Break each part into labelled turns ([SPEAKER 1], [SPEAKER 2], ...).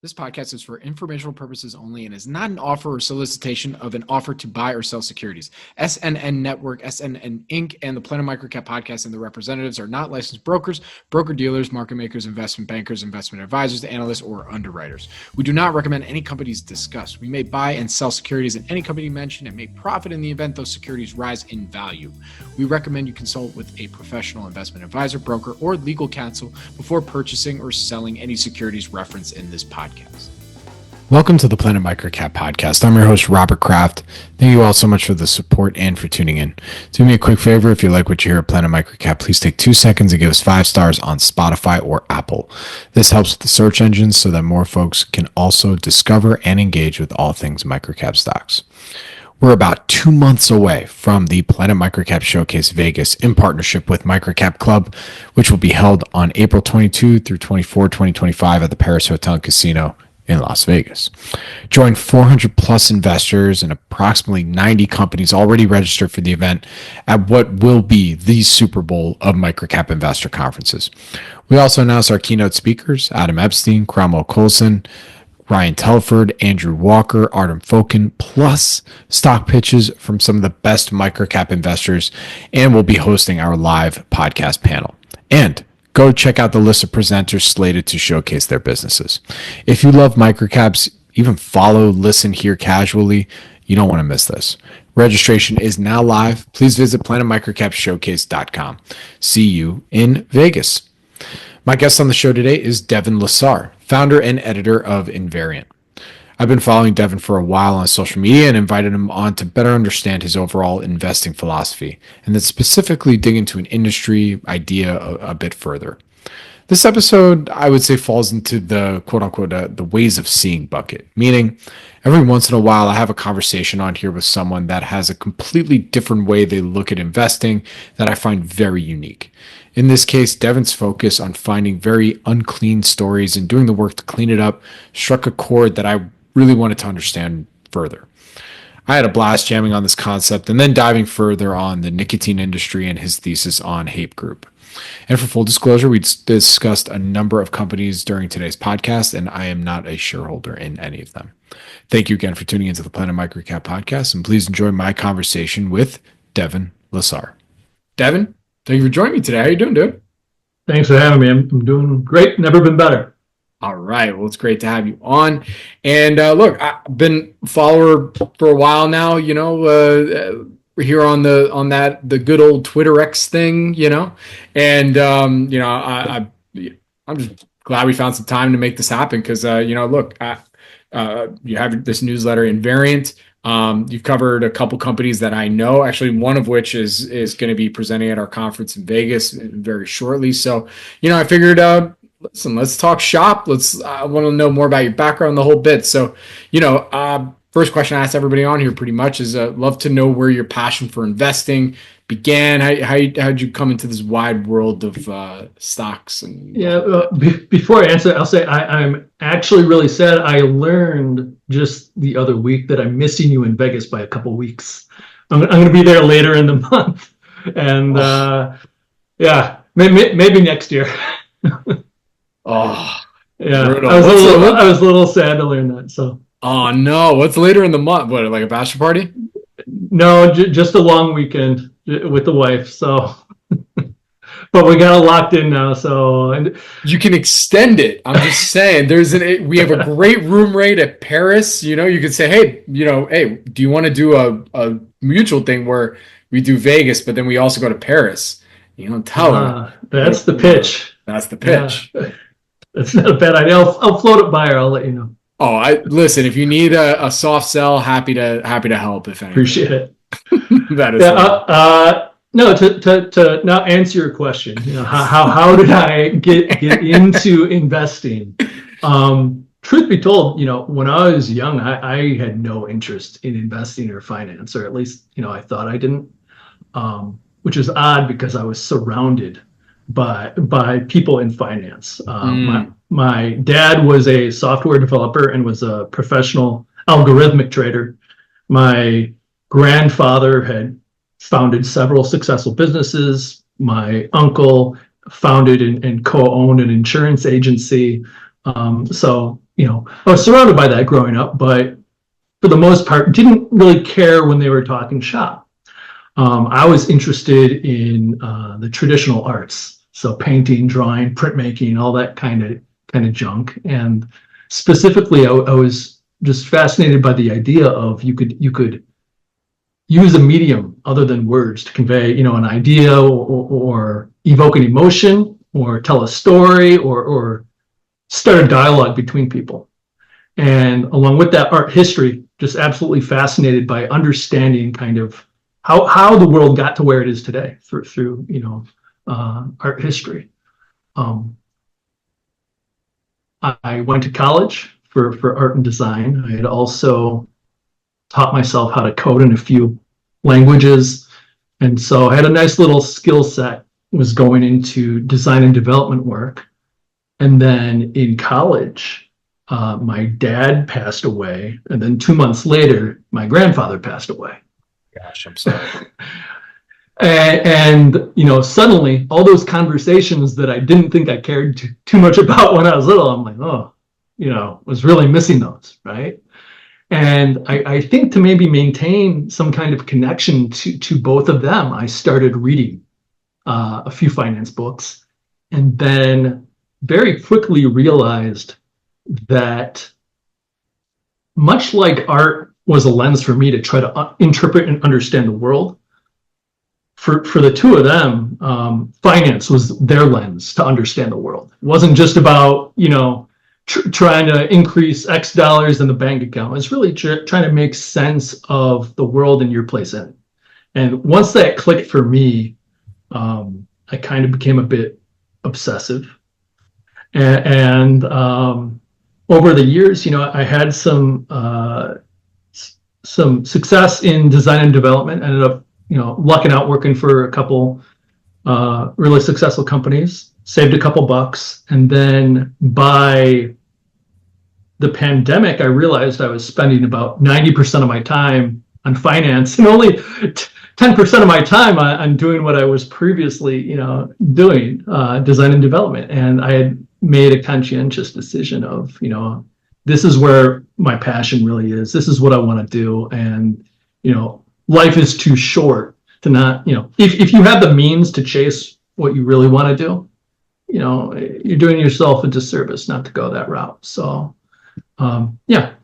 [SPEAKER 1] This podcast is for informational purposes only and is not an offer or solicitation of an offer to buy or sell securities. SNN Network, SNN Inc., and the Planet MicroCap Podcast and the representatives are not licensed brokers, broker-dealers, market makers, investment bankers, investment advisors, analysts, or underwriters. We do not recommend any companies discussed. We may buy and sell securities in any company mentioned and may profit in the event those securities rise in value. We recommend you consult with a professional investment advisor, broker, or legal counsel before purchasing or selling any securities referenced in this podcast. Welcome to the Planet MicroCap Podcast. I'm your host, Robert Kraft. Thank you all so much for the support and for tuning in. Do me a quick favor. If you like what you hear at Planet MicroCap, please take 2 seconds and give us 5 stars on Spotify or Apple. This helps with the search engines so that more folks can also discover and engage with all things microcap stocks. We're about 2 months away from the Planet MicroCap Showcase Vegas in partnership with MicroCapClub, which will be held on April 22 through 24, 2025 at the Paris Hotel and Casino in Las Vegas. Join 400 plus investors and approximately 90 companies already registered for the event at what will be the Super Bowl of microcap investor conferences. We also announced our keynote speakers, Adam Epstein, Cromwell Coulson, Ryan Telford, Andrew Walker, Artem Fokin, plus stock pitches from some of the best microcap investors, and we'll be hosting our live podcast panel. And go check out the list of presenters slated to showcase their businesses. If you love microcaps, even follow, listen, hear casually, you don't want to miss this. Registration is now live. Please visit planetmicrocapshowcase.com. See you in Vegas. My guest on the show today is Devin LaSarre, founder and editor of Invariant. I've been following Devin for a while on social media and invited him on to better understand his overall investing philosophy, and then specifically dig into an industry idea a bit further. This episode, I would say, falls into the quote-unquote the ways of seeing bucket, meaning every once in a while I have a conversation on here with someone that has a completely different way they look at investing that I find very unique. In this case, Devin's focus on finding very unclean stories and doing the work to clean it up struck a chord that I really wanted to understand further. I had a blast jamming on this concept and then diving further on the nicotine industry and his thesis on Haypp Group. And for full disclosure, we discussed a number of companies during today's podcast, and I am not a shareholder in any of them. Thank you again for tuning into the Planet MicroCap Podcast, and please enjoy my conversation with Devin LaSarre. Devin, thank you for joining me today. How you doing, dude?
[SPEAKER 2] Thanks for having me. I'm doing great. Never been better.
[SPEAKER 1] All right. Well, it's great to have you on. And look, I've been a follower for a while now, we're here on the good old Twitter X thing, and I'm just glad we found some time to make this happen because look, you have this newsletter Invariant. You've covered a couple companies that I know, actually one of which is going to be presenting at our conference in Vegas very shortly. So, I figured, listen, let's talk shop. I want to know more about your background, the whole bit. So, first question I ask everybody on here pretty much is love to know where your passion for investing began. How'd you come into this wide world of stocks? And
[SPEAKER 2] before I answer, I'll say I'm actually really sad. I learned just the other week that I'm missing you in Vegas by a couple weeks. I'm going to be there later in the month, and maybe next year.
[SPEAKER 1] Oh,
[SPEAKER 2] yeah. I was a little sad to learn that. So.
[SPEAKER 1] Oh no! What's later in the month? What, like a bachelor party?
[SPEAKER 2] No, just a long weekend with the wife. So, but we got it locked in now. So
[SPEAKER 1] you can extend it. I'm just saying. We have a great room rate at Paris. You could say, hey, do you want to do a mutual thing where we do Vegas, but then we also go to Paris? You don't tell her.
[SPEAKER 2] That's the pitch.
[SPEAKER 1] That's the pitch.
[SPEAKER 2] Yeah. That's not a bad idea. I'll float it by her. I'll let you know.
[SPEAKER 1] Oh, listen. If you need a soft sell, happy to help. If anything.
[SPEAKER 2] Appreciate it.
[SPEAKER 1] That is.
[SPEAKER 2] No. To now answer your question, how did I get into investing? Truth be told, when I was young, I had no interest in investing or finance, or at least I thought I didn't. Which is odd because I was surrounded by people in finance. My dad was a software developer and was a professional algorithmic trader. My grandfather had founded several successful businesses. My uncle founded and co-owned an insurance agency. So I was surrounded by that growing up, but for the most part, didn't really care when they were talking shop. I was interested in the traditional arts, so painting, drawing, printmaking, all that kind of junk. And specifically, I was just fascinated by the idea of you could use a medium other than words to convey, an idea or evoke an emotion or tell a story or start a dialogue between people. And along with that, art history, just absolutely fascinated by understanding kind of how the world got to where it is today through art history. I went to college for art and design. I had also taught myself how to code in a few languages. And so I had a nice little skill set, was going into design and development work. And then in college, my dad passed away. And then 2 months later, my grandfather passed away.
[SPEAKER 1] Gosh, I'm sorry.
[SPEAKER 2] and suddenly all those conversations that I didn't think I cared too much about when I was little, I'm like, was really missing those, right? And I think to maybe maintain some kind of connection to both of them, I started reading a few finance books, and then very quickly realized that much like art was a lens for me to try to interpret and understand the world, for the two of them, finance was their lens to understand the world. It wasn't just about, trying to increase X dollars in the bank account. It's really trying to make sense of the world and your place in it. And once that clicked for me, I kind of became a bit obsessive. And over the years, I had some success in design and development. Ended up, lucking out working for a couple really successful companies. Saved a couple bucks, and then by the pandemic, I realized I was spending about 90% of my time on finance and only 10% of my time on doing what I was previously, doing, design and development. And I had made a conscientious decision of, this is where my passion really is. This is what I want to do. And, life is too short to not, if you have the means to chase what you really want to do, you're doing yourself a disservice not to go that route. So,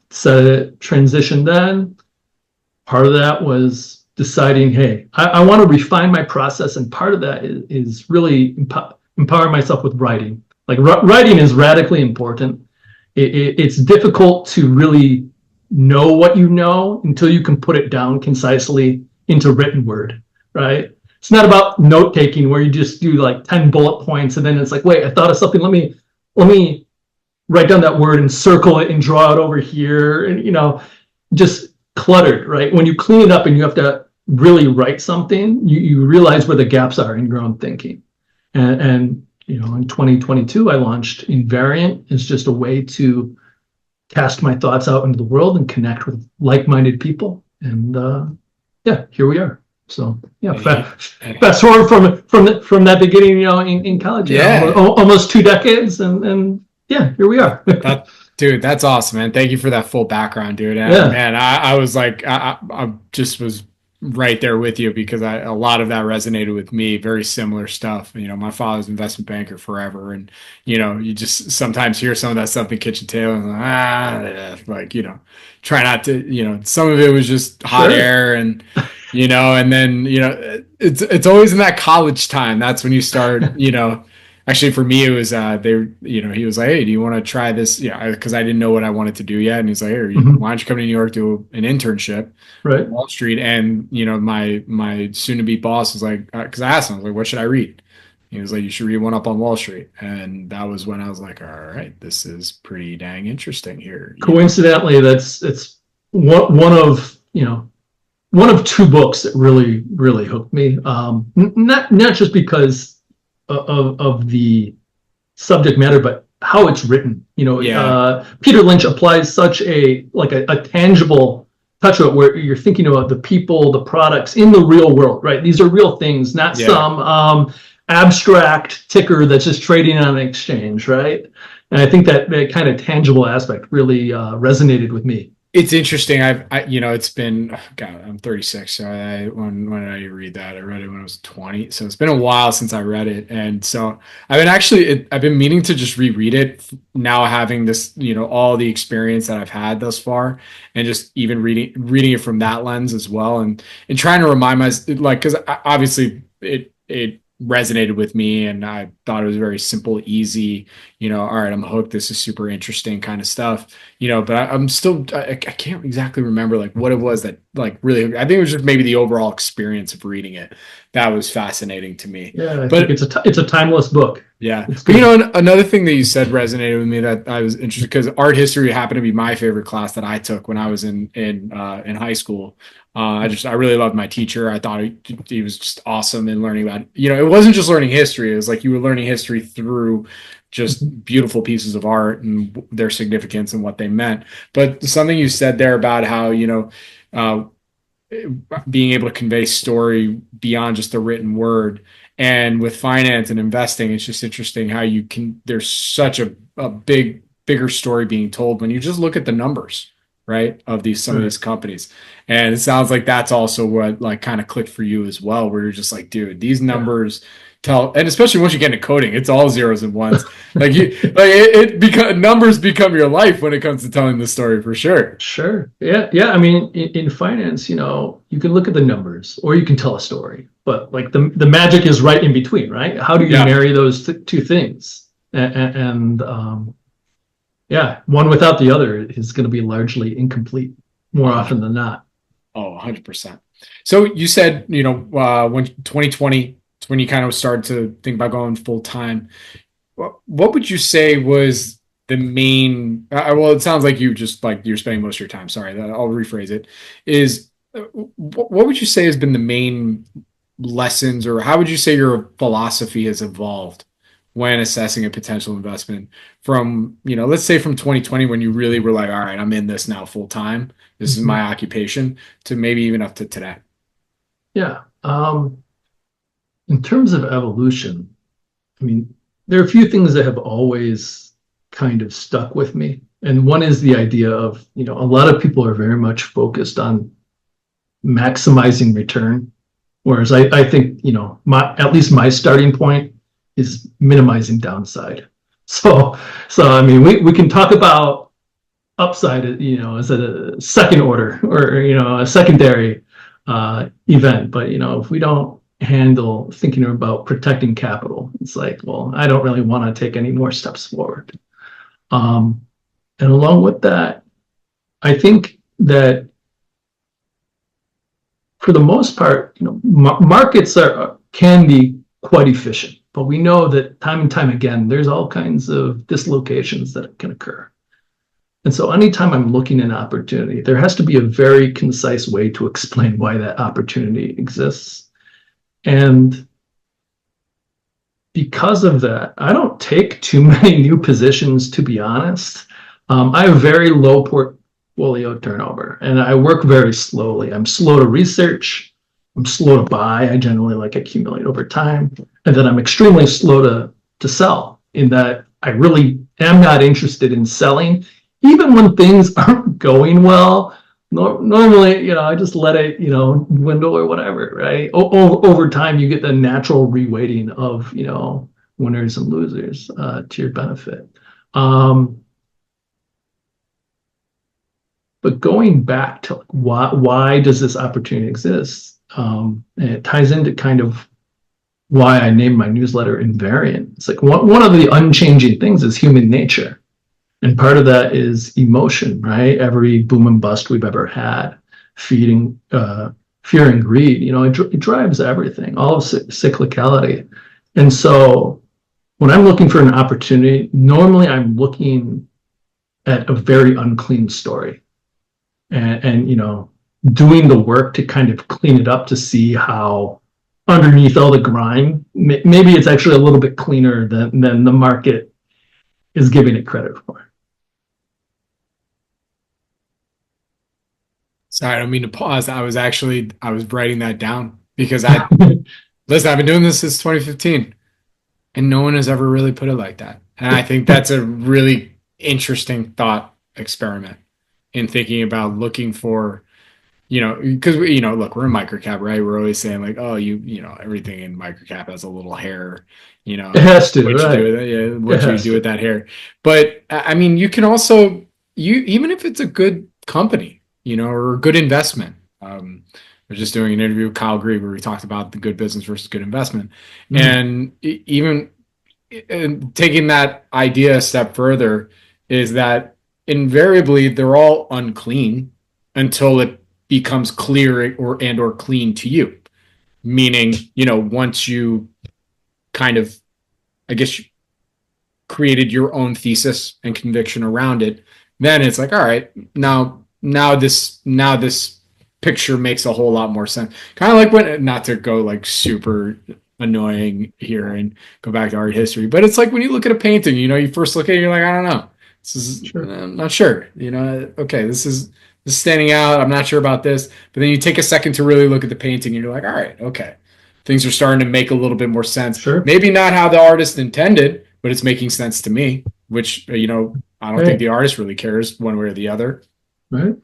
[SPEAKER 2] so transition then. Part of that was deciding, hey, I want to refine my process. And part of that is really empowering myself with writing. Like writing is radically important. It's difficult to really know what you know until you can put it down concisely into written word, right? It's not about note taking where you just do like 10 bullet points and then it's like, wait, I thought of something. Let me write down that word and circle it and draw it over here, and just cluttered, right? When you clean it up and you have to really write something, you realize where the gaps are in your own thinking. And in 2022, I launched Invariant. It's just a way to cast my thoughts out into the world and connect with like-minded people. And here we are. So fast forward from that beginning, in college, almost 2 decades, and here we are.
[SPEAKER 1] Dude, that's awesome, man. Thank you for that full background, dude. And man, I was like, I just was right there with you because a lot of that resonated with me. Very similar stuff. My father's an investment banker forever, and you just sometimes hear some of that stuff in the kitchen table, and try not to. Some of it was just hot air, and and then it's always in that college time. That's when you start. Actually, for me, it was he was like, hey, do you want to try this? Because I didn't know what I wanted to do yet. And he's like, hey, why don't you come to New York, do an internship at Wall Street? And, my soon-to-be boss was like, because I asked him, I was like, what should I read? He was like, you should read One Up on Wall Street. And that was when I was like, all right, this is pretty dang interesting here.
[SPEAKER 2] Coincidentally, it's one of 2 books that really, really hooked me. Not just because of the subject matter, but how it's written. Peter Lynch applies such a tangible touch to it, where you're thinking about the people, the products in the real world, right? These are real things, not some abstract ticker that's just trading on an exchange, right? And I think that kind of tangible aspect really resonated with me.
[SPEAKER 1] It's interesting. It's been, God, I'm 36. So when did I read that? I read it when I was 20. So it's been a while since I read it. And so I've been meaning to just reread it now, having this, all the experience that I've had thus far, and just even reading it from that lens as well. And trying to remind myself, cause obviously it resonated with me, and I thought it was very simple, easy, all right, I'm hooked. This is super interesting kind of stuff, but I'm still, I can't exactly remember what it was that really, I think it was just maybe the overall experience of reading it that was fascinating to me.
[SPEAKER 2] Yeah, but it's a timeless book.
[SPEAKER 1] Yeah. But, another thing that you said resonated with me that I was interested, because art history happened to be my favorite class that I took when I was in high school. I really loved my teacher. I thought he was just awesome in learning about, it wasn't just learning history. It was like you were learning history through just beautiful pieces of art and their significance and what they meant. But something you said there about how, being able to convey story beyond just the written word, and with finance and investing, it's just interesting how there's such a bigger story being told when you just look at the numbers, right, of some of these companies. And it sounds like that's also what kind of clicked for you as well, where you're just like, dude, these numbers tell, and especially once you get into coding, it's all zeros and ones. Numbers become your life when it comes to telling the story, for sure.
[SPEAKER 2] Sure. Yeah. I mean, in finance, you can look at the numbers or you can tell a story, but the magic is right in between, right? How do you marry those two things? And one without the other is going to be largely incomplete more often than not.
[SPEAKER 1] Oh, 100%. So you said, when 2020, when you kind of started to think about going full time, what would you say was the main, well, it sounds like you're spending most of your time. Sorry, I'll rephrase it. What would you say has been the main lessons, or how would you say your philosophy has evolved when assessing a potential investment from, let's say from 2020, when you really were like, all right, I'm in this now full time, this is my occupation, to maybe even up to today?
[SPEAKER 2] Yeah. In terms of evolution, I mean, there are a few things that have always kind of stuck with me. And one is the idea of, a lot of people are very much focused on maximizing return. Whereas I think, at least my starting point is minimizing downside. So I mean, we can talk about upside, as a second order or, a secondary event. But, if we don't handle thinking about protecting capital, it's like, well, I don't really want to take any more steps forward. And along with that, I think that for the most part, markets can be quite efficient, but we know that time and time again, there's all kinds of dislocations that can occur. And so anytime I'm looking at an opportunity, there has to be a very concise way to explain why that opportunity exists. And because of that, I don't take too many new positions, to be honest. I have very low portfolio turnover, and I work very slowly. I'm slow to research. I'm slow to buy. I generally accumulate over time. And then I'm extremely slow to sell, in that I really am not interested in selling. Even when things aren't going well, normally, I just let it, dwindle or whatever, right? Over time, you get the natural reweighting of, winners and losers to your benefit. But going back to why does this opportunity exist? And it ties into kind of why I named my newsletter Invariant. It's one of the unchanging things is human nature. And part of that is emotion, right? Every boom and bust we've ever had, feeding fear and greed, it drives everything, all of cyclicality. And so when I'm looking for an opportunity, normally I'm looking at a very unclean story and doing the work to kind of clean it up to see how underneath all the grime, maybe it's actually a little bit cleaner than the market is giving it credit for.
[SPEAKER 1] Sorry, I don't mean to pause. I was writing that down because listen, I've been doing this since 2015 and no one has ever really put it like that. And I think that's a really interesting thought experiment in thinking about looking for, because look, we're in microcap, right? We're always saying like, oh, everything in microcap has a little hair,
[SPEAKER 2] It has to,
[SPEAKER 1] what
[SPEAKER 2] right?
[SPEAKER 1] you do with it, yeah, what you do with that hair. But I mean, you can also, even if it's a good company, or a good investment. I was just doing an interview with Kyle Green where we talked about the good business versus good investment, and even taking that idea a step further is that invariably they're all unclean until it becomes clear or clean to you. Meaning, once you kind of, I guess, created your own thesis and conviction around it, then it's like, all right, now this picture makes a whole lot more sense. Kind of like when, not to go like super annoying here and go back to art history, but it's like when you look at a painting, you first look at it, you're like, I don't know, this is, I'm not sure, okay, this is standing out, I'm not sure about this, but then you take a second to really look at the painting and you're like, all right, okay, things are starting to make a little bit more sense.
[SPEAKER 2] Sure.
[SPEAKER 1] Maybe not how the artist intended, but it's making sense to me, which, I don't think the artist really cares one way or the other.
[SPEAKER 2] Right.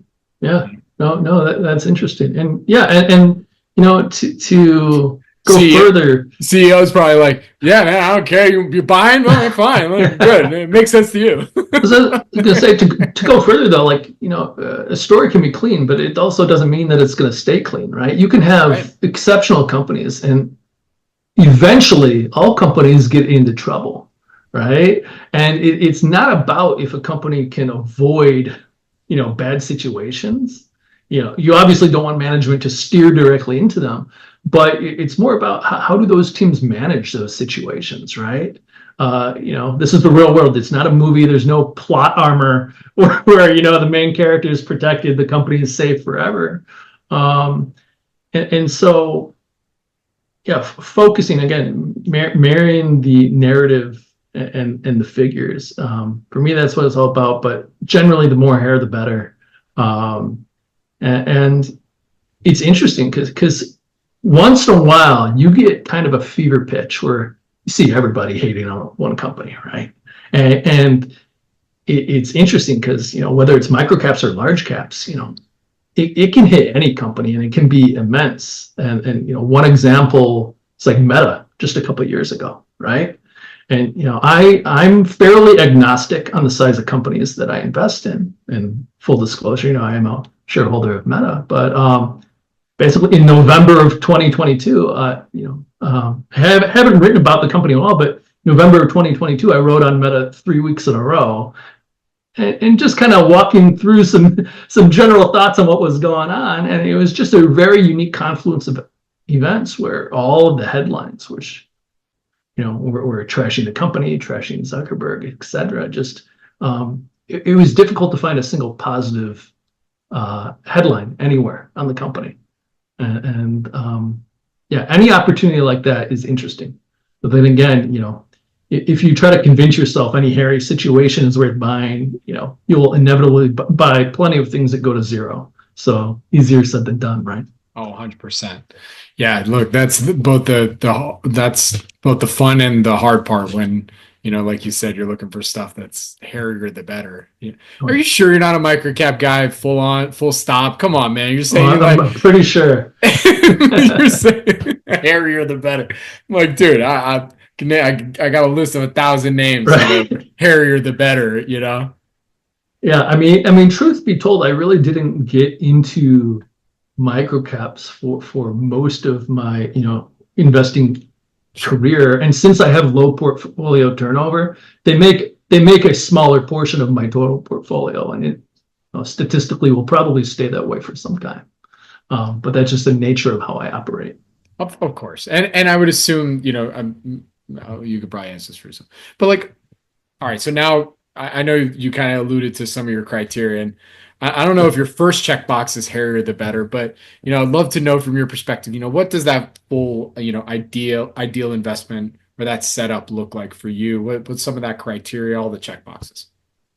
[SPEAKER 2] Yeah. No, that's interesting. And yeah, and to go further.
[SPEAKER 1] CEO's probably like, yeah, man, I don't care. You're buying? Well, fine. Good. It makes sense to you.
[SPEAKER 2] I was going to say, to go further though, like, a story can be clean, but it also doesn't mean that it's going to stay clean, right? You can have exceptional companies, and eventually all companies get into trouble, right? And it's not about if a company can avoid, bad situations. You obviously don't want management to steer directly into them, but it's more about how do those teams manage those situations, right? This is the real world. It's not a movie. There's no plot armor where the main character is protected, the company is safe forever. And so, yeah, focusing again, marrying the narrative and the figures. For me, that's what it's all about. But generally, the more hair, the better. And it's interesting because once in a while you get kind of a fever pitch where you see everybody hating on one company, right? And it's interesting because whether it's microcaps or large caps, it can hit any company and it can be immense. And one example is like Meta just a couple of years ago, right? And I'm fairly agnostic on the size of companies that I invest in. And full disclosure, I am a shareholder of Meta, but basically in November of 2022, I haven't written about the company at all, but November of 2022, I wrote on Meta 3 weeks in a row, and just kind of walking through some general thoughts on what was going on, and it was just a very unique confluence of events where all of the headlines, which we're trashing the company, trashing Zuckerberg, etc. Just it was difficult to find a single positive headline anywhere on the company, and any opportunity like that is interesting. But then again, if you try to convince yourself any hairy situation is worth buying, you'll inevitably buy plenty of things that go to zero. So easier said than done, right?
[SPEAKER 1] Oh, 100%. Yeah, look, that's both the fun and the hard part when, like you said, you're looking for stuff that's hairier the better. Are you sure you're not a microcap guy full stop? Come on, man. You're saying
[SPEAKER 2] I'm pretty sure.
[SPEAKER 1] You're saying hairier the better. I'm like, dude, I got a list of 1,000 names.
[SPEAKER 2] Right.
[SPEAKER 1] Hairier the better,
[SPEAKER 2] Yeah, I mean, truth be told, I really didn't get into microcaps for most of my investing career, and since I have low portfolio turnover, they make a smaller portion of my total portfolio, and it statistically will probably stay that way for some time. But that's just the nature of how I operate.
[SPEAKER 1] Of course, and I would assume you could probably answer this for yourself, but like, all right, so now I know you kind of alluded to some of your criteria, and I don't know if your first checkbox is hairier the better, but I'd love to know from your perspective, what does that full ideal investment or that setup look like for you? What's some of that criteria, all the checkboxes?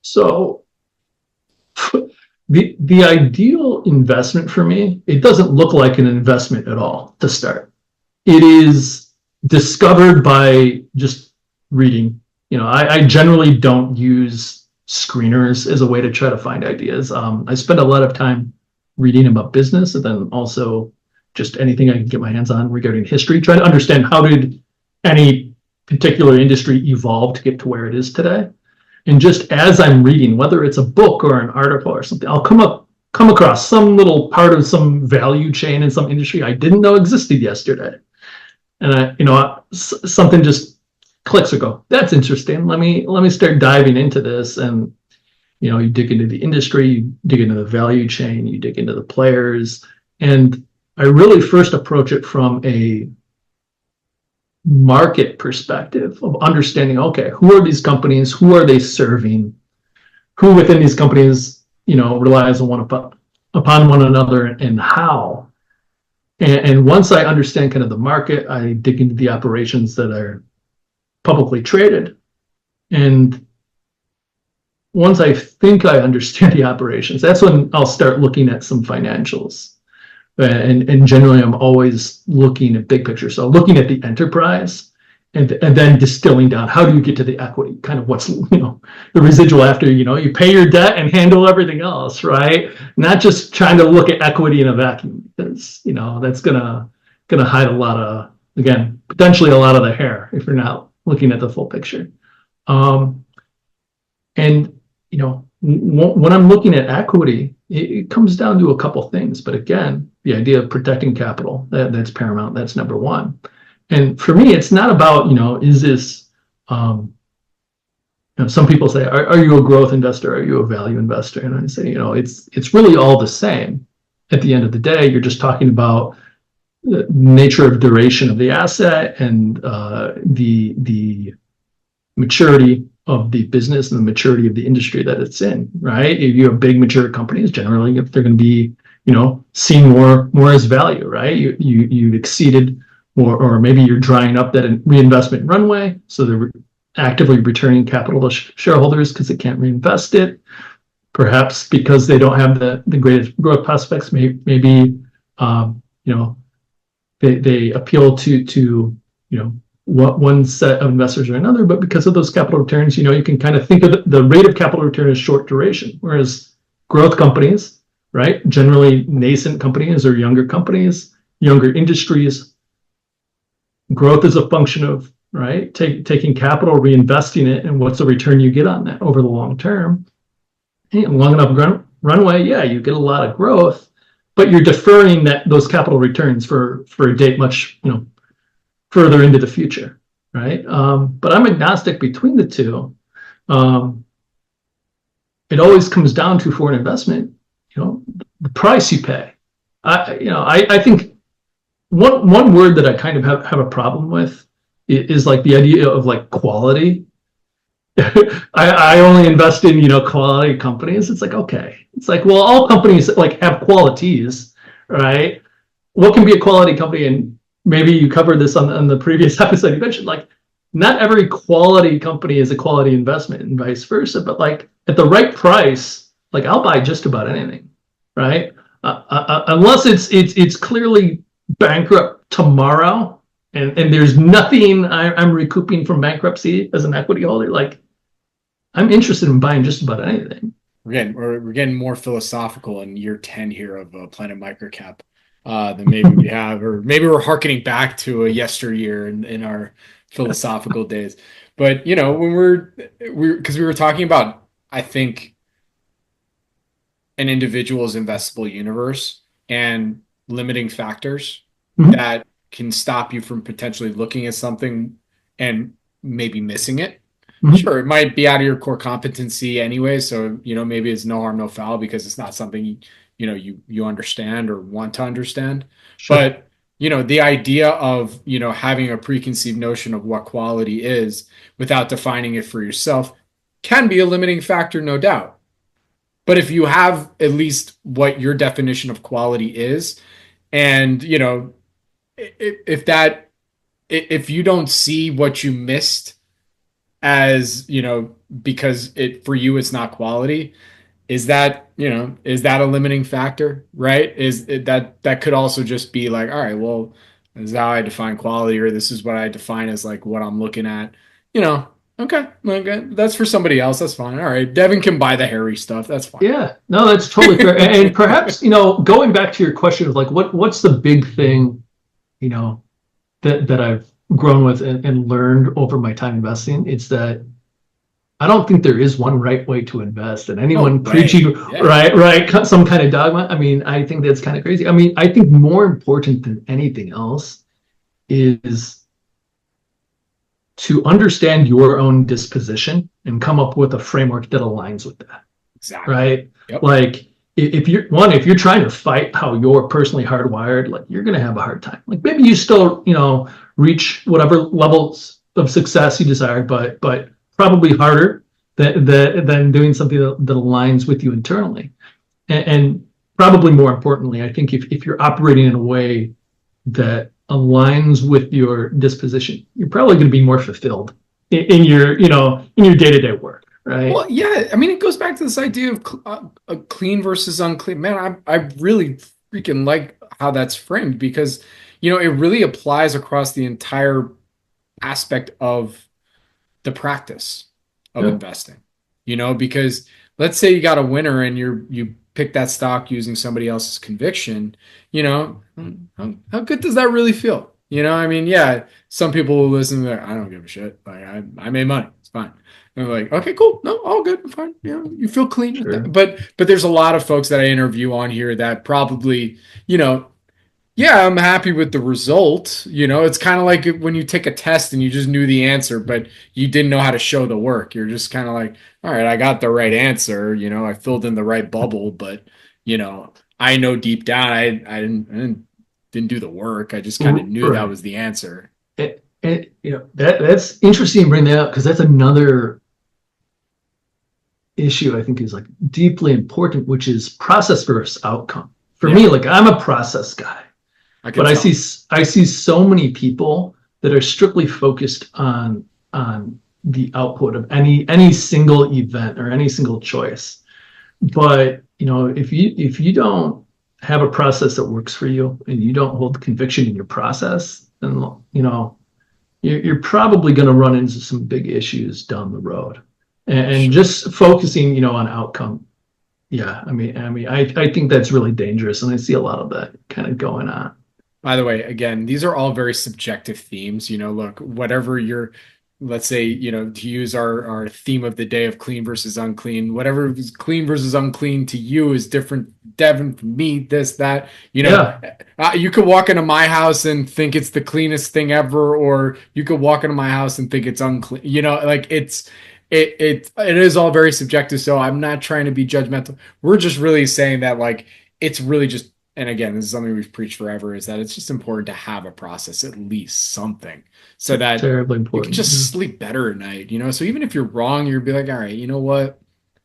[SPEAKER 2] So the ideal investment for me, it doesn't look like an investment at all to start. It is discovered by just reading I generally don't use screeners as a way to try to find ideas. I spend a lot of time reading about business and then also just anything I can get my hands on regarding history, trying to understand how did any particular industry evolve to get to where it is today. And just as I'm reading, whether it's a book or an article or something, I'll come across some little part of some value chain in some industry I didn't know existed yesterday. And something just clicks or go, that's interesting. Let me start diving into this. And you dig into the industry, you dig into the value chain, you dig into the players. And I really first approach it from a market perspective of understanding, okay, who are these companies? Who are they serving? Who within these companies, relies upon one another, and how? And once I understand kind of the market, I dig into the operations that are publicly traded. And once I think I understand the operations, that's when I'll start looking at some financials. And generally, I'm always looking at big picture. So looking at the enterprise and then distilling down, how do you get to the equity? Kind of what's, the residual after, you pay your debt and handle everything else, right? Not just trying to look at equity in a vacuum, because, that's gonna hide a lot of, again, potentially a lot of the hair if you're not looking at the full picture. And, when I'm looking at equity, it comes down to a couple things. But again, the idea of protecting capital, that's paramount. That's number one. And for me, it's not about, is this, some people say, are you a growth investor? Are you a value investor? And I say, it's really all the same. At the end of the day, you're just talking about the nature of duration of the asset and the maturity of the business and the maturity of the industry that it's in, right? If you have big mature companies, generally, if they're going to be, seen more as value, right? You've exceeded, or maybe you're drying up that reinvestment runway, so they're actively returning capital to shareholders because they can't reinvest it. Perhaps because they don't have the greatest growth prospects, maybe they appeal to one set of investors or another, but because of those capital returns, you can kind of think of the rate of capital return as short duration, whereas growth companies, right, generally nascent companies or younger companies, younger industries, growth is a function of, right, taking capital, reinvesting it, and what's the return you get on that over the long term. And long enough runway, yeah, you get a lot of growth, but you're deferring those capital returns for a date much, further into the future, right? But I'm agnostic between the two. It always comes down to, for an investment, the price you pay. I think one word that I kind of have a problem with is like the idea of like quality. I only invest in quality companies. It's like, okay, it's like, well, all companies like have qualities, right? What can be a quality company? And maybe you covered this on the previous episode. You mentioned like not every quality company is a quality investment and vice versa, but like at the right price, like I'll buy just about anything, right? Unless it's clearly bankrupt tomorrow and there's nothing I'm recouping from bankruptcy as an equity holder, like I'm interested in buying just about anything.
[SPEAKER 1] We're getting more philosophical in year 10 here of Planet MicroCap than maybe we have, or maybe we're hearkening back to a yesteryear in our philosophical days. But when because we were talking about, I think, an individual's investable universe and limiting factors that can stop you from potentially looking at something and maybe missing it. Sure, it might be out of your core competency anyway, so maybe it's no harm, no foul because it's not something you understand or want to understand. Sure. But the idea of having a preconceived notion of what quality is without defining it for yourself can be a limiting factor, no doubt. But if you have at least what your definition of quality is, and if you don't see what you missed as because for you it's not quality, is that a limiting factor, right? That could also just be like, all right, well, this is how I define quality, or this is what I define as like what I'm looking at. Okay. That's for somebody else. That's fine. All right. Devin can buy the hairy stuff. That's fine.
[SPEAKER 2] Yeah, no, that's totally fair. And perhaps, going back to your question of like, what's the big thing, that I've grown with and learned over my time investing? It's that I don't think there is one right way to invest, and anyone preaching right some kind of dogma. I mean, I think that's kind of crazy. I mean, I think more important than anything else is to understand your own disposition and come up with a framework that aligns with that.
[SPEAKER 1] Exactly.
[SPEAKER 2] Right?
[SPEAKER 1] Yep.
[SPEAKER 2] Like if you're trying to fight how you're personally hardwired, like you're going to have a hard time. Like maybe you still, reach whatever levels of success you desire, but probably harder than doing something that aligns with you internally. And probably more importantly, I think if you're operating in a way that aligns with your disposition, you're probably going to be more fulfilled in your day-to-day work, right?
[SPEAKER 1] Well, yeah. I mean, it goes back to this idea of clean versus unclean. Man, I really freaking like how that's framed because, it really applies across the entire aspect of the practice of investing, because let's say you got a winner and you pick that stock using somebody else's conviction, how good does that really feel? I mean, yeah, some people will listen to that. I don't give a shit. Like I made money. It's fine. And they're like, okay, cool. No, all good. I'm fine. You feel clean. Sure. But there's a lot of folks that I interview on here that probably, yeah, I'm happy with the result. It's kind of like when you take a test and you just knew the answer, but you didn't know how to show the work. You're just kind of like, all right, I got the right answer. I filled in the right bubble, but I know deep down I didn't do the work. I just kind of knew that was the answer.
[SPEAKER 2] That's interesting to bring that up because that's another issue I think is like deeply important, which is process versus outcome. For me, like I'm a process guy. But I see so many people that are strictly focused on the output of any single event or any single choice. But if you don't have a process that works for you and you don't hold conviction in your process, then you're probably going to run into some big issues down the road. And just focusing on outcome. Yeah, I mean I think that's really dangerous, and I see a lot of that kind of going on.
[SPEAKER 1] By the way, again, these are all very subjective themes. Look, whatever let's say, to use our theme of the day of clean versus unclean, whatever is clean versus unclean to you is different. Devin, for me, this, that, you could walk into my house and think it's the cleanest thing ever, or you could walk into my house and think it's unclean. Like it is all very subjective. So I'm not trying to be judgmental. We're just really saying that like, it's really just, and again, this is something we've preached forever, is that it's just important to have a process, at least something, so that you can just sleep better at night, So even if you're wrong, you'll be like, all right, you know what?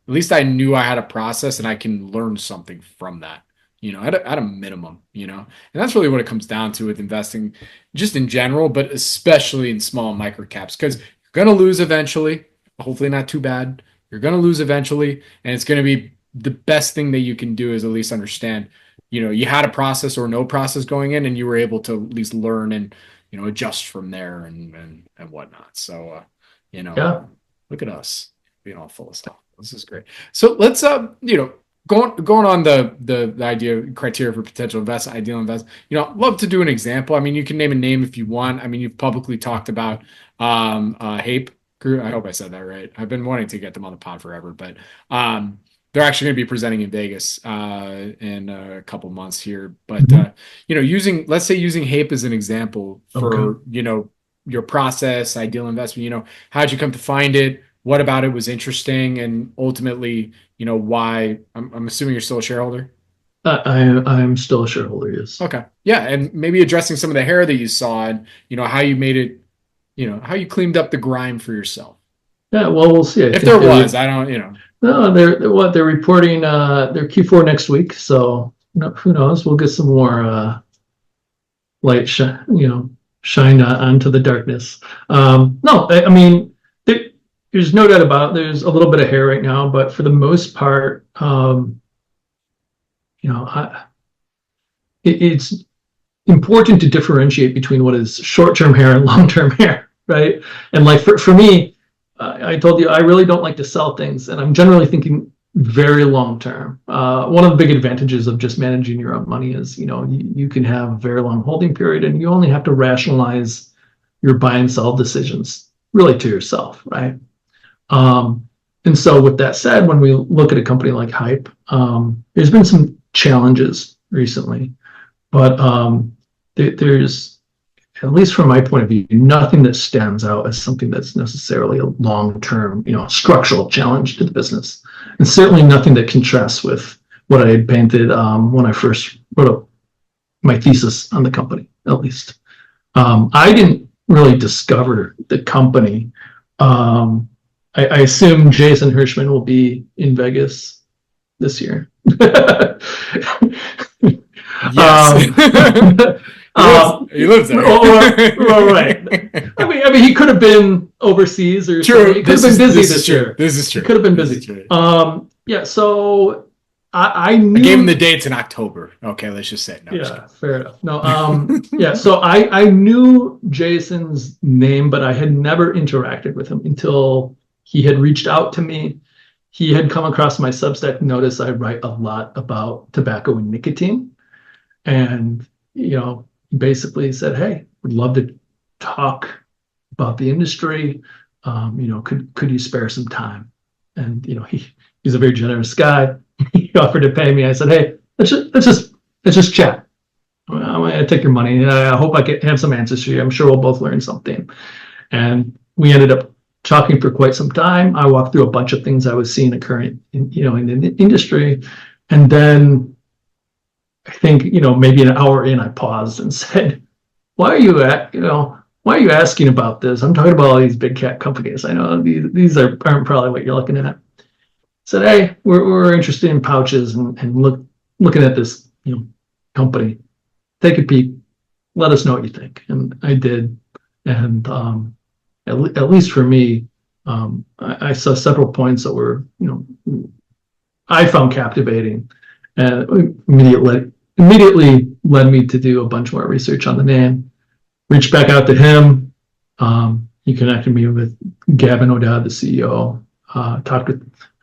[SPEAKER 1] At least I knew I had a process and I can learn something from that, at a minimum, And that's really what it comes down to with investing just in general, but especially in small micro caps, because you're going to lose eventually, hopefully not too bad. You're going to lose eventually, and it's going to be the best thing that you can do is at least understand you had a process or no process going in, and you were able to at least learn and, adjust from there and whatnot. So, look at us being all full of stuff. This is great. So let's, going on the idea criteria for potential investment, ideal investment, I'd love to do an example. I mean, you can name a name if you want. I mean, you've publicly talked about Haypp. I hope I said that right. I've been wanting to get them on the pod forever, but they're actually going to be presenting in Vegas in a couple months here. But let's say using Haypp as an example for your process, ideal investment. How'd you come to find it? What about it was interesting? And ultimately, why? I'm assuming you're still a shareholder.
[SPEAKER 2] I'm still a shareholder. Yes.
[SPEAKER 1] Okay. Yeah, and maybe addressing some of the hair that you saw, and how you made it. How you cleaned up the grime for yourself.
[SPEAKER 2] Yeah, well, we'll see.
[SPEAKER 1] If there was, I don't,
[SPEAKER 2] No, they're reporting their Q4 next week, so who knows? We'll get some more light, shine onto the darkness. No, I mean, there's no doubt about it. There's a little bit of hair right now, but for the most part, it's important to differentiate between what is short-term hair and long-term hair, right? And like for me, I told you I really don't like to sell things, and I'm generally thinking very long term. One of the big advantages of just managing your own money is, you can have a very long holding period, and you only have to rationalize your buy and sell decisions really to yourself, right? And so with that said, when we look at a company like Haypp, there's been some challenges recently, but there's, at least from my point of view, nothing that stands out as something that's necessarily a long-term, structural challenge to the business. And certainly nothing that contrasts with what I had painted when I first wrote up my thesis on the company, at least. I didn't really discover the company. I assume Jason Hirschman will be in Vegas this year.
[SPEAKER 1] Yes. He lives there.
[SPEAKER 2] Right. I mean, he could have been overseas or
[SPEAKER 1] true.
[SPEAKER 2] He could have been busy this year.
[SPEAKER 1] This is true.
[SPEAKER 2] He could have been busy. Yeah. So I knew.
[SPEAKER 1] I gave him the dates in October. Okay, let's just say. No,
[SPEAKER 2] yeah, fair enough. No. Yeah. So I knew Jason's name, but I had never interacted with him until he had reached out to me. He had come across my Substack notice. I write a lot about tobacco and nicotine, and basically said, "Hey, would love to talk about the industry. Could you spare some time?" And he's a very generous guy. He offered to pay me. I said, "Hey, let's just chat. I'm gonna take your money. I hope I can have some answers for you. I'm sure we'll both learn something." And we ended up talking for quite some time. I walked through a bunch of things I was seeing occurring in the industry, and then I think maybe an hour in, I paused and said, "Why are you asking about this? I'm talking about all these big cap companies. I know these aren't probably what you're looking at." Said, "Hey, we're interested in pouches and looking at this company. Take a peek. Let us know what you think." And I did, and at least for me, I saw several points that were I found captivating, and immediately led me to do a bunch more research on the name. Reached back out to him. He connected me with Gavin O'Dowd, the CEO.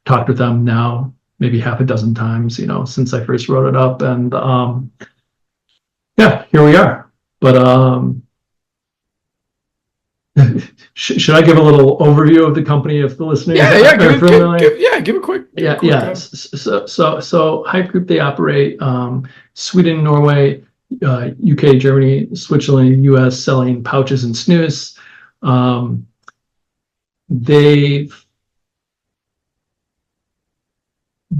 [SPEAKER 2] Talked with them now maybe half a dozen times, since I first wrote it up, and yeah, here we are. But should I give a little overview of the company if the listeners
[SPEAKER 1] give a quick.
[SPEAKER 2] Yeah. So Haypp Group, they operate Sweden, Norway, UK, Germany, Switzerland, US, selling pouches and snus. They've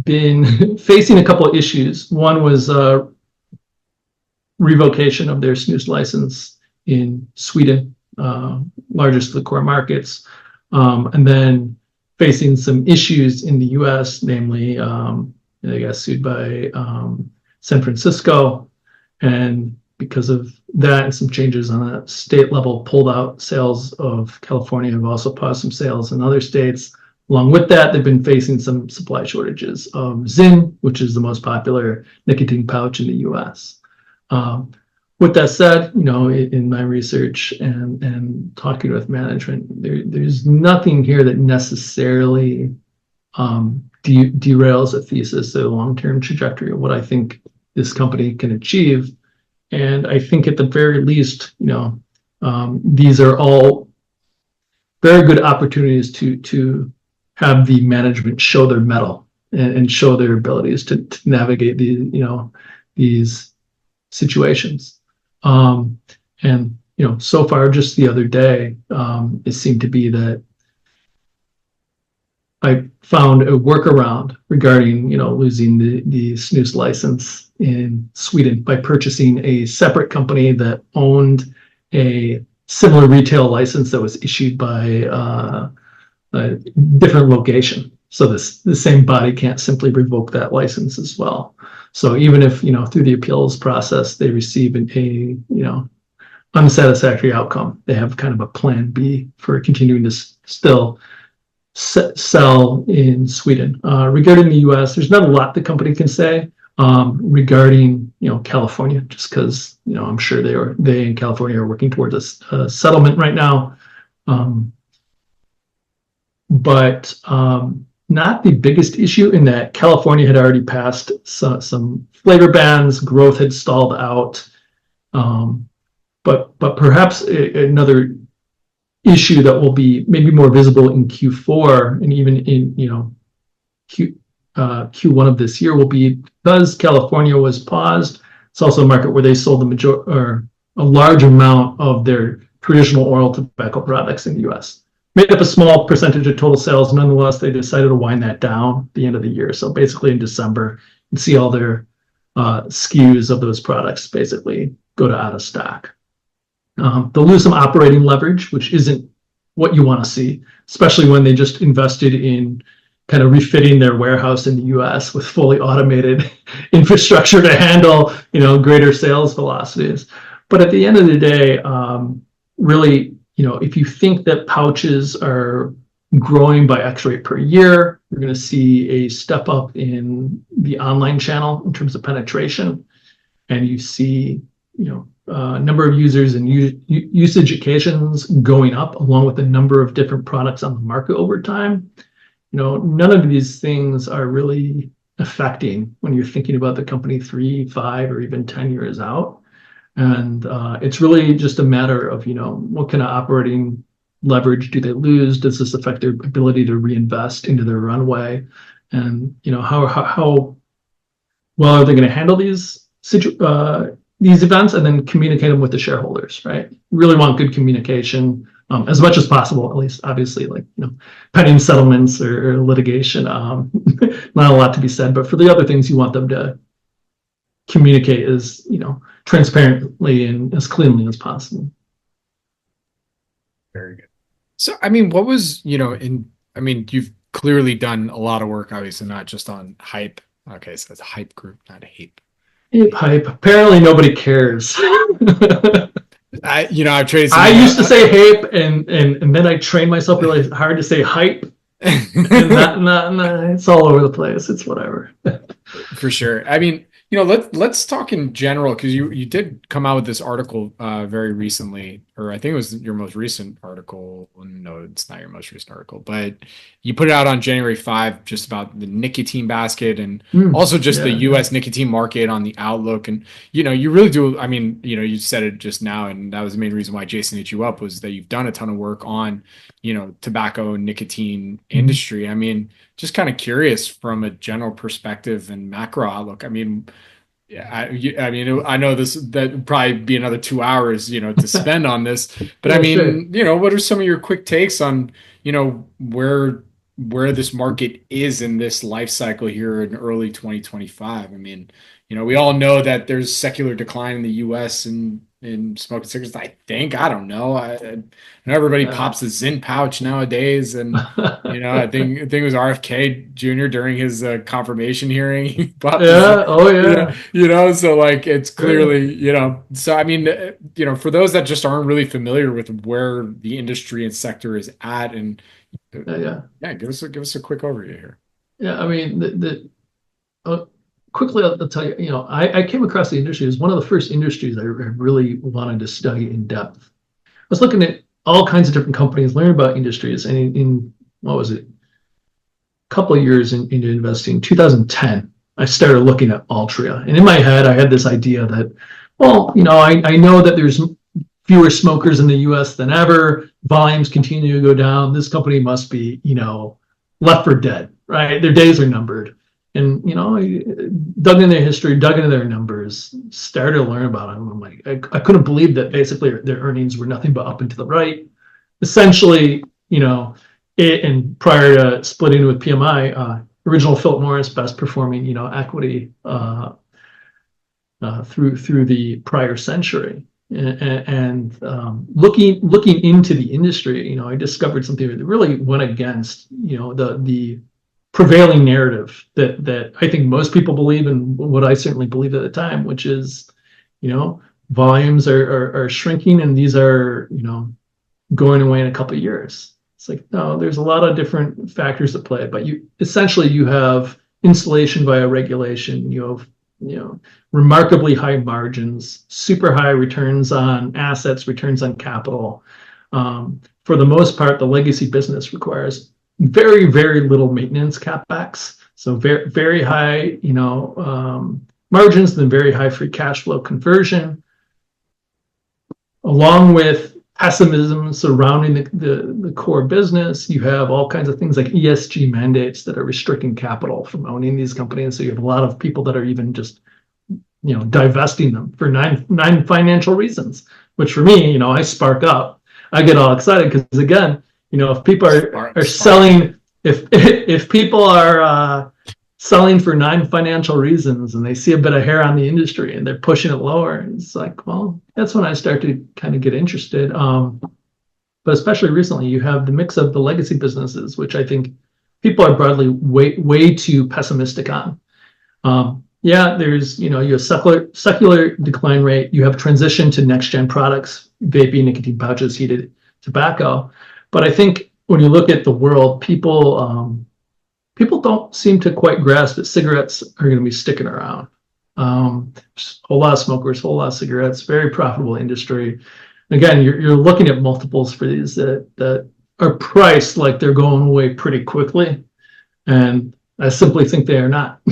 [SPEAKER 2] been facing a couple of issues. One was revocation of their snus license in Sweden, largest of the core markets, and then facing some issues in the US, namely they got sued by San Francisco, and because of that and some changes on a state level, pulled out sales of California, have also paused some sales in other states. Along with that, they've been facing some supply shortages of Zyn, which is the most popular nicotine pouch in the US. With that said, in my research and talking with management, there's nothing here that necessarily derails a thesis, a long-term trajectory of what I think this company can achieve. And I think at the very least, these are all very good opportunities to have the management show their mettle and show their abilities to navigate these situations. And so far, just the other day, it seemed to be that I found a workaround regarding losing the snus license in Sweden by purchasing a separate company that owned a similar retail license that was issued by a different location. So the same body can't simply revoke that license as well. So even if through the appeals process they receive a unsatisfactory outcome, they have kind of a plan B for continuing to still sell in Sweden. Regarding the US, there's not a lot the company can say regarding California, just because I'm sure they in California are working towards a settlement right now. but not the biggest issue in that California had already passed some flavor bans, growth had stalled out. But perhaps another issue that will be maybe more visible in Q4 and even in Q1 of this year will be because California was paused. It's also a market where they sold a large amount of their traditional oral tobacco products in the U.S. Made up a small percentage of total sales. Nonetheless, they decided to wind that down at the end of the year. So basically in December, you see all their SKUs of those products basically go to out of stock. They'll lose some operating leverage, which isn't what you want to see, especially when they just invested in kind of refitting their warehouse in the U.S. with fully automated infrastructure to handle, greater sales velocities. But at the end of the day, really, if you think that pouches are growing by X rate per year, you're going to see a step up in the online channel in terms of penetration, and you see, number of users and usage occasions going up along with the number of different products on the market over time. None of these things are really affecting when you're thinking about the company 3, 5, or even 10 years out. And it's really just a matter of, what kind of operating leverage do they lose? Does this affect their ability to reinvest into their runway? And, how well are they going to handle these events and then communicate them with the shareholders, right? Really want good communication as much as possible, at least obviously, like, pending settlements or litigation. Not a lot to be said, but for the other things, you want them to communicate as, transparently and as cleanly as possible.
[SPEAKER 1] Very good. So, what was, you've clearly done a lot of work, obviously, not just on Haypp. Okay, so it's a Haypp Group, not a Haypp.
[SPEAKER 2] Haypp. Apparently nobody cares.
[SPEAKER 1] I've traded.
[SPEAKER 2] I used to say Haypp, and then I trained myself really hard to say Haypp. And it's all over the place. It's whatever.
[SPEAKER 1] For sure. Let's talk in general, because you did come out with this article very recently, or I think it was your most recent article. No, it's not your most recent article, but you put it out on January 5, just about the nicotine basket and also just the U.S. nicotine market on the outlook. And, you really do. You said it just now, and that was the main reason why Jason hit you up, was that you've done a ton of work on, tobacco and nicotine industry. Just kind of curious from a general perspective and macro outlook. I know that would probably be another 2 hours, to spend on this, but sure. What are some of your quick takes on, where this market is in this life cycle here in early 2025? We all know that there's secular decline in the U.S. and in smoking cigarettes. I don't know. I know everybody pops a Zyn pouch nowadays, and I think it was RFK Jr. during his confirmation hearing. He popped so like it's clearly so for those that just aren't really familiar with where the industry and sector is at, and give us a quick overview here. Quickly, I'll tell you, I came across the industry as one of the first industries I really wanted to study in depth. I was looking at all kinds of different companies, learning about industries, and in what was it, a couple of years into investing, 2010, I started looking at Altria. And in my head, I had this idea that, I know that there's fewer smokers in the U.S. than ever. Volumes continue to go down. This company must be, left for dead, right? Their days are numbered. And, I dug into their history, dug into their numbers, started to learn about them. I'm like, I couldn't believe that basically their earnings were nothing but up and to the right. Essentially, and prior to splitting with PMI, original Philip Morris, best performing, equity through the prior century. And looking into the industry, I discovered something that really went against, the prevailing narrative that I think most people believe, and what I certainly believed at the time, which is, volumes are shrinking, and these are, going away in a couple of years. It's like, no, there's a lot of different factors at play, but you have installation via regulation, you have, remarkably high margins, super high returns on assets, returns on capital. For the most part, the legacy business requires
[SPEAKER 2] very, very little maintenance capex. So very, very high, margins, then very high free cash flow conversion, along with pessimism surrounding the core business. You have all kinds of things like ESG mandates that are restricting capital from owning these companies. So you have a lot of people that are even just, divesting them for nine financial reasons, which for me, I spark up. I get all excited because, again, if people are selling, if people are selling for non-financial reasons and they see a bit of hair on the industry and they're pushing it lower, it's like, well, that's when I start to kind of get interested. But especially recently, you have the mix of the legacy businesses, which I think people are broadly way too pessimistic on. There's, you have secular decline rate. You have transition to next gen products, vaping, nicotine pouches, heated tobacco. But I think when you look at the world, people don't seem to quite grasp that cigarettes are going to be sticking around. A whole lot of smokers, a whole lot of cigarettes, very profitable industry. Again, you're looking at multiples for these that are priced like they're going away pretty quickly. And I simply think they are not.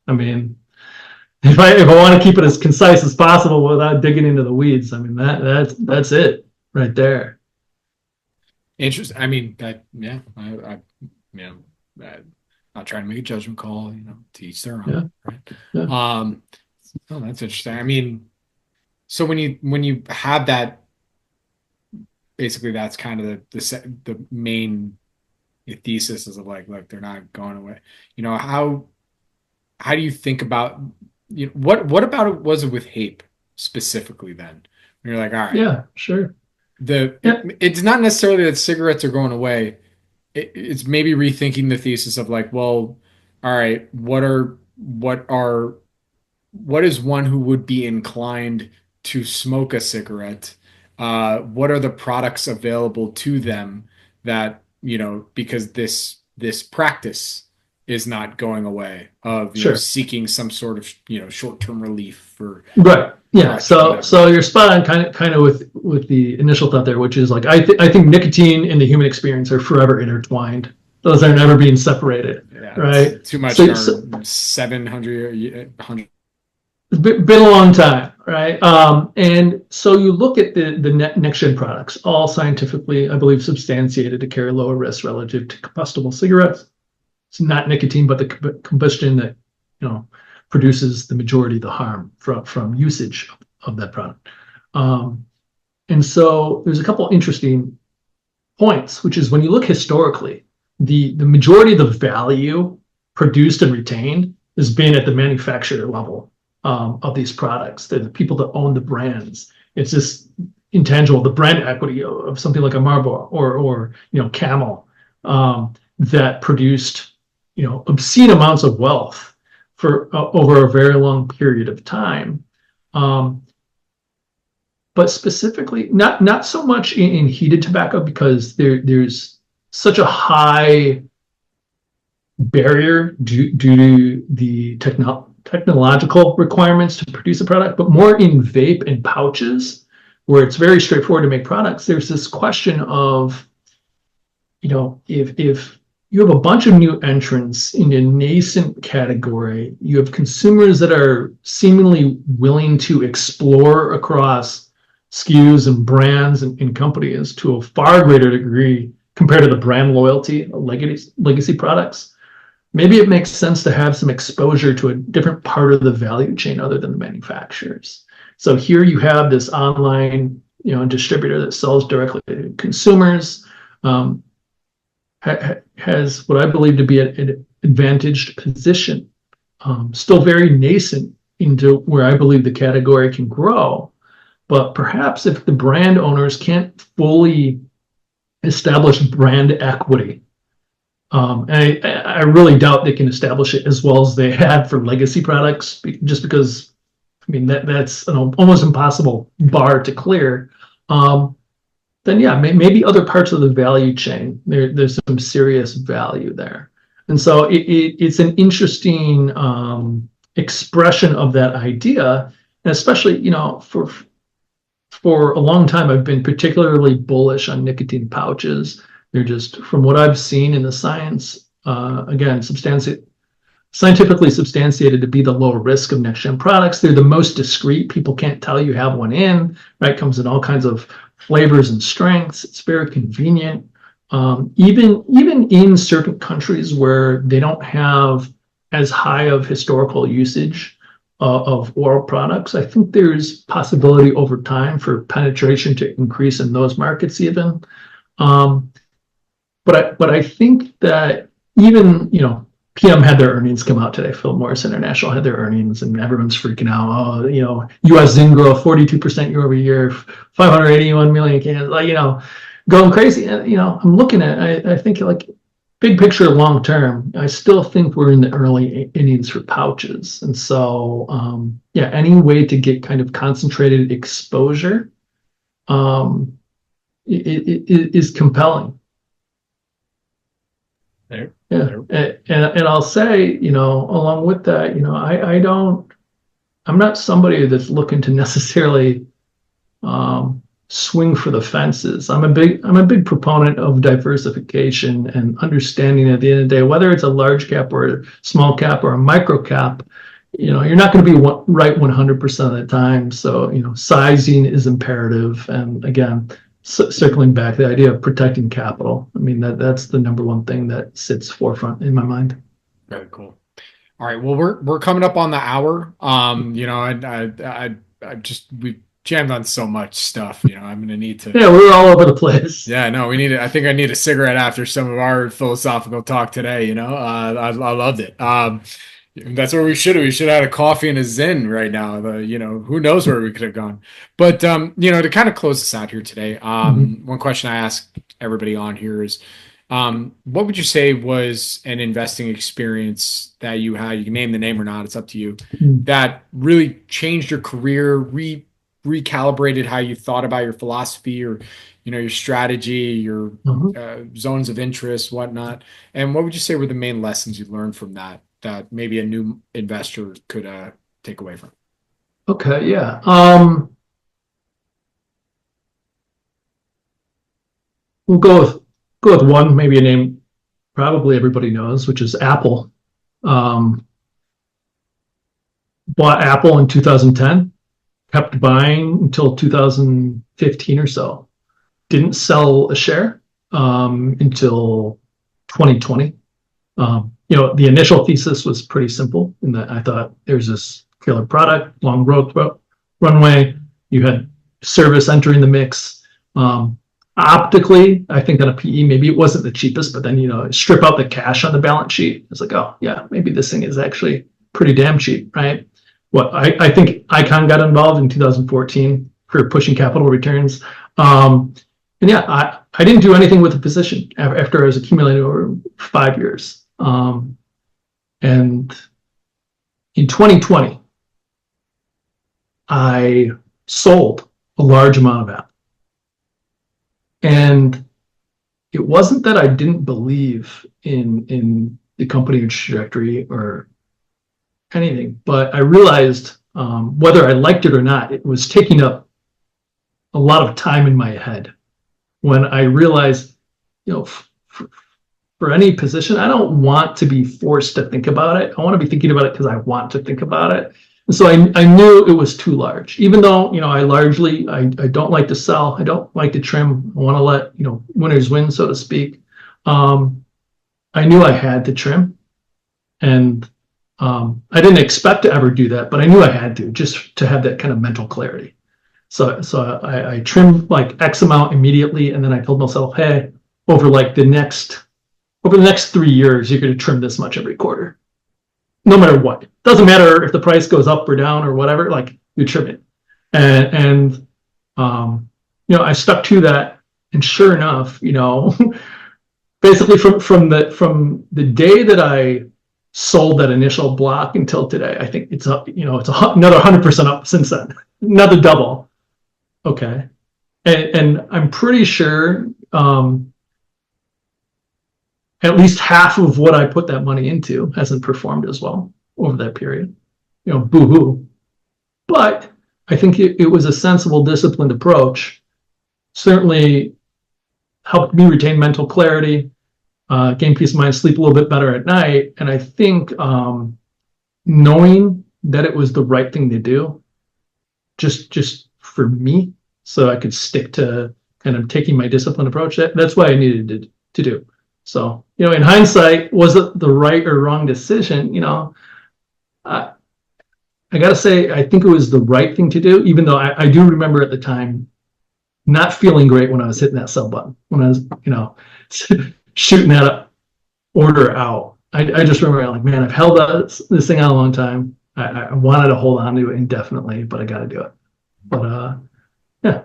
[SPEAKER 2] I mean, if I want to keep it as concise as possible without digging into the weeds, I mean, that's it right there.
[SPEAKER 1] Interesting. I mean, I'm not trying to make a judgment call, to each their own. Right? Yeah. That's interesting. I mean, so when you have that, basically that's kind of the main thesis is of like, look, they're not going away. How do you think about, what about it was it with Haypp specifically then? When you're like, all right.
[SPEAKER 2] Yeah, sure.
[SPEAKER 1] It's not necessarily that cigarettes are going away. It's maybe rethinking the thesis of like, well, all right, what is one who would be inclined to smoke a cigarette? What are the products available to them that, because this practice is not going away of seeking some sort of short-term relief for
[SPEAKER 2] right. Yeah. So you're spot on kind of with the initial thought there, which is like I think nicotine and the human experience are forever intertwined. Those are never being separated. Yeah, right.
[SPEAKER 1] Too much. 700.
[SPEAKER 2] It's been a long time, right? And so you look at the next gen products, all scientifically, I believe, substantiated to carry lower risks relative to combustible cigarettes. It's not nicotine, but the combustion that produces the majority of the harm from usage of that product. And so there's a couple interesting points, which is when you look historically, the majority of the value produced and retained has been at the manufacturer level of these products. They're the people that own the brands. It's just intangible, the brand equity of something like a Marlboro or Camel that produced obscene amounts of wealth for over a very long period of time. But specifically, not so much in heated tobacco, because there's such a high barrier due to the technological requirements to produce a product, but more in vape and pouches, where it's very straightforward to make products. There's this question of, if you have a bunch of new entrants in a nascent category, you have consumers that are seemingly willing to explore across SKUs and brands and companies to a far greater degree compared to the brand loyalty of legacy products. Maybe it makes sense to have some exposure to a different part of the value chain other than the manufacturers. So here you have this online, distributor that sells directly to consumers, has what I believe to be an advantaged position, still very nascent into where I believe the category can grow. But perhaps if the brand owners can't fully establish brand equity, and I really doubt they can establish it as well as they had for legacy products, just because, that's an almost impossible bar to clear. Then maybe other parts of the value chain, there's some serious value there. And so it's an interesting expression of that idea. And especially, for a long time, I've been particularly bullish on nicotine pouches, They're just, from what I've seen in the science, again, scientifically substantiated to be the low risk of next gen products. They're the most discreet. People can't tell you have one in, right? Comes in all kinds of flavors and strengths. It's very convenient. Even in certain countries where they don't have as high of historical usage of oral products, I think there's possibility over time for penetration to increase in those markets even. But I think that even, PM had their earnings come out today. Philip Morris International had their earnings, and everyone's freaking out. Oh, U.S. ZYN growth 42% year over year, 581 million cans. Going crazy. And, I'm looking at. I think like big picture, long term. I still think we're in the early innings for pouches, and so any way to get kind of concentrated exposure, it is compelling.
[SPEAKER 1] There.
[SPEAKER 2] Yeah, and I'll say, along with that, I'm not somebody that's looking to necessarily swing for the fences. I'm a big proponent of diversification and understanding at the end of the day, whether it's a large cap or a small cap or a micro cap, you're not going to be right 100% of the time. So, sizing is imperative. And again, circling back, the idea of protecting capital. I mean, that's the number one thing that sits forefront in my mind.
[SPEAKER 1] Very cool. All right. Well, we're coming up on the hour. We've jammed on so much stuff. I'm going to need to.
[SPEAKER 2] Yeah, we're all over the place.
[SPEAKER 1] Yeah, no, I think I need a cigarette after some of our philosophical talk today. I loved it. That's where we should have had a coffee and a ZYN right now. Who knows where we could have gone. But, to kind of close this out here today, one question I ask everybody on here is, what would you say was an investing experience that you had? You can name the name or not, it's up to you, that really changed your career, recalibrated how you thought about your philosophy or, your strategy, your zones of interest, whatnot. And what would you say were the main lessons you learned from that maybe a new investor could take away from?
[SPEAKER 2] Okay, yeah. We'll go with one, maybe a name probably everybody knows, which is Apple. Bought Apple in 2010, kept buying until 2015 or so. Didn't sell a share until 2020. The initial thesis was pretty simple in that I thought there's this killer product, long growth runway. You had service entering the mix. Optically, I think on a PE, maybe it wasn't the cheapest, but then, strip out the cash on the balance sheet. It's like, oh, yeah, maybe this thing is actually pretty damn cheap, right? I think Icon got involved in 2014 for pushing capital returns. I didn't do anything with the position after I was accumulating over 5 years. And in 2020, I sold a large amount of Apple. And it wasn't that I didn't believe in the company trajectory or anything, but I realized whether I liked it or not, it was taking up a lot of time in my head. When I realized, for any position, I don't want to be forced to think about it. I want to be thinking about it because I want to think about it. And so I knew it was too large, even though, I don't like to sell. I don't like to trim. I want to let, winners win, so to speak. I knew I had to trim, and I didn't expect to ever do that, but I knew I had to, just to have that kind of mental clarity. So I trimmed like X amount immediately. And then I told myself, hey, over the next 3 years, you're going to trim this much every quarter, no matter what. Doesn't matter if the price goes up or down or whatever, you trim it. And I stuck to that. And sure enough, basically from the day that I sold that initial block until today, I think it's up, it's another 100% up since then, another double. Okay. And I'm pretty sure at least half of what I put that money into hasn't performed as well over that period. Boo-hoo. But I think it was a sensible, disciplined approach. Certainly helped me retain mental clarity, gain peace of mind, sleep a little bit better at night. And I think knowing that it was the right thing to do, just for me, so I could stick to kind of taking my disciplined approach, that's what I needed to do. So, in hindsight, was it the right or wrong decision? I got to say, I think it was the right thing to do, even though I do remember at the time not feeling great when I was hitting that sell button, when I was, shooting that order out. I just remember like, man, I've held this thing out a long time. I wanted to hold on to it indefinitely, but I got to do it. But yeah,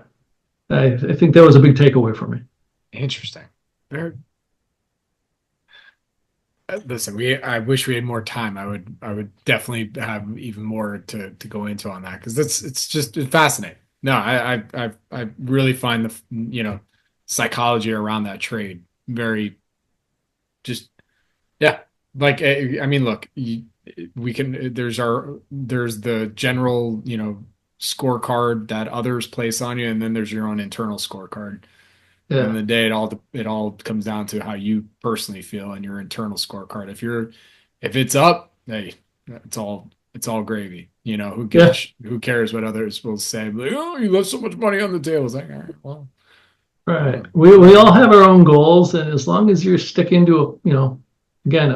[SPEAKER 2] I think that was a big takeaway for me.
[SPEAKER 1] Interesting. Listen, I wish we had more time. I would definitely have even more to go into on that, because it's fascinating. No, I really find the psychology around that trade very just, yeah. Like, I mean, look, we can, there's the general scorecard that others place on you, and then there's your own internal scorecard. Yeah. At the end of the day, it all comes down to how you personally feel and your internal scorecard. If it's up, hey, it's all gravy. Who cares what others will say? Like, oh, you left so much money on the table. It's like, all right, well,
[SPEAKER 2] right. We all have our own goals, and as long as you're sticking to a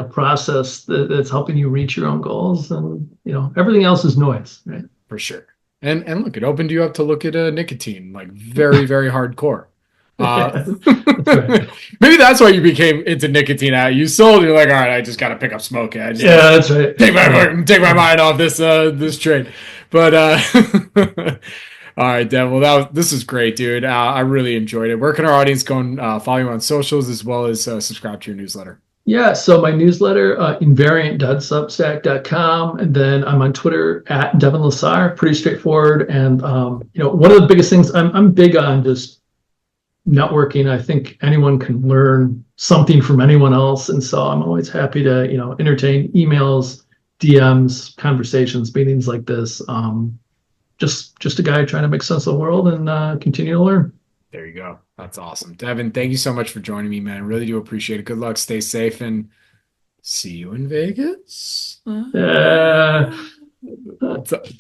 [SPEAKER 2] process that's helping you reach your own goals, and everything else is noise, right?
[SPEAKER 1] For sure. And look, it opened you up to look at nicotine, like very, very hardcore. That's right. Maybe that's why you became into nicotine. You sold. You're like, all right, I just got to pick up smoking.
[SPEAKER 2] That's right.
[SPEAKER 1] Take my mind off this trade. But all right, Devin. Well, this is great, dude. I really enjoyed it. Where can our audience go and follow you on socials, as well as subscribe to your newsletter?
[SPEAKER 2] Yeah, so my newsletter, invariant.substack.com, and then I'm on Twitter at Devin LaSarre. Pretty straightforward. And one of the biggest things, I'm big on just networking. I think anyone can learn something from anyone else, and so I'm always happy to entertain emails, DMs, conversations, meetings like this. Just a guy trying to make sense of the world and continue to learn.
[SPEAKER 1] There you go. That's awesome. Devin, thank you so much for joining me, man. I really do appreciate it. Good luck. Stay safe, and see you in Vegas. It's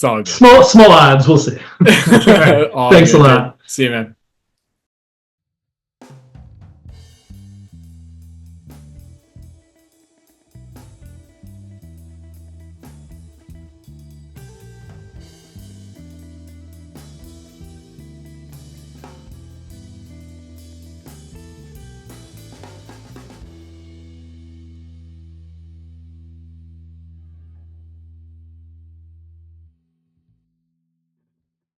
[SPEAKER 1] all good.
[SPEAKER 2] Small odds. We'll see.
[SPEAKER 1] Right.
[SPEAKER 2] Thanks a lot.
[SPEAKER 1] See you, man.